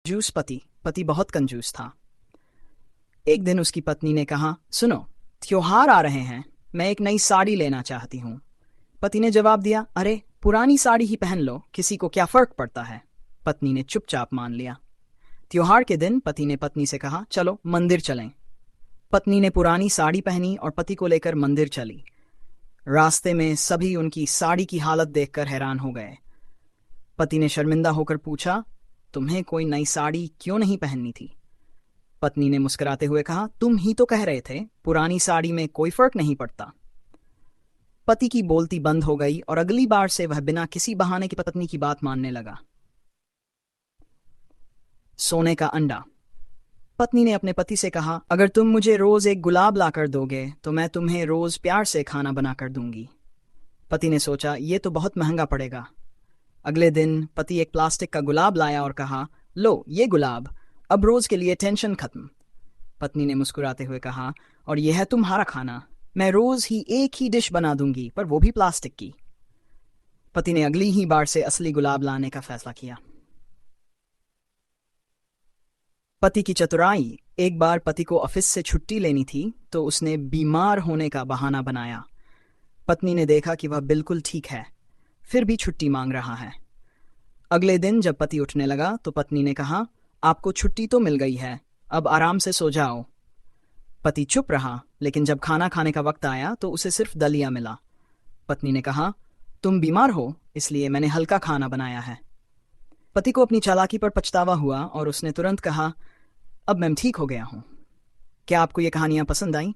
कंजूस पति। पति बहुत कंजूस था। एक दिन उसकी पत्नी ने कहा, सुनो, त्योहार आ रहे हैं, मैं एक नई साड़ी लेना चाहती हूँ। पति ने जवाब दिया, अरे पुरानी साड़ी ही पहन लो, किसी को क्या फर्क पड़ता है। पत्नी ने चुपचाप मान लिया। त्योहार के दिन पति ने पत्नी से कहा, चलो मंदिर चलें। पत्नी ने पुरानी साड़ी पहनी और पति को लेकर मंदिर चली। रास्ते में सभी उनकी साड़ी की हालत देखकर हैरान हो गए। पति ने शर्मिंदा होकर पूछा, तुम्हें कोई नई साड़ी क्यों नहीं पहननी थी। पत्नी ने मुस्कुराते हुए कहा, तुम ही तो कह रहे थे पुरानी साड़ी में कोई फर्क नहीं पड़ता। पति की बोलती बंद हो गई और अगली बार से वह बिना किसी बहाने की पत्नी की बात मानने लगा। सोने का अंडा। पत्नी ने अपने पति से कहा, अगर तुम मुझे रोज एक गुलाब लाकर दोगे तो मैं तुम्हें रोज प्यार से खाना बनाकर दूंगी। पति ने सोचा, ये तो बहुत महंगा पड़ेगा। अगले दिन पति एक प्लास्टिक का गुलाब लाया और कहा, लो ये गुलाब, अब रोज के लिए टेंशन खत्म। पत्नी ने मुस्कुराते हुए कहा, और यह है तुम्हारा खाना, मैं रोज ही एक ही डिश बना दूंगी, पर वो भी प्लास्टिक की। पति ने अगली ही बार से असली गुलाब लाने का फैसला किया। पति की चतुराई। एक बार पति को ऑफिस से छुट्टी लेनी थी तो उसने बीमार होने का बहाना बनाया। पत्नी ने देखा कि वह बिल्कुल ठीक है, फिर भी छुट्टी मांग रहा है। अगले दिन जब पति उठने लगा तो पत्नी ने कहा, आपको छुट्टी तो मिल गई है, अब आराम से सो जाओ। पति चुप रहा, लेकिन जब खाना खाने का वक्त आया तो उसे सिर्फ दलिया मिला। पत्नी ने कहा, तुम बीमार हो इसलिए मैंने हल्का खाना बनाया है। पति को अपनी चालाकी पर पछतावा हुआ और उसने तुरंत कहा, अब मैं ठीक हो गया हूँ। क्या आपको ये कहानियां पसंद आई?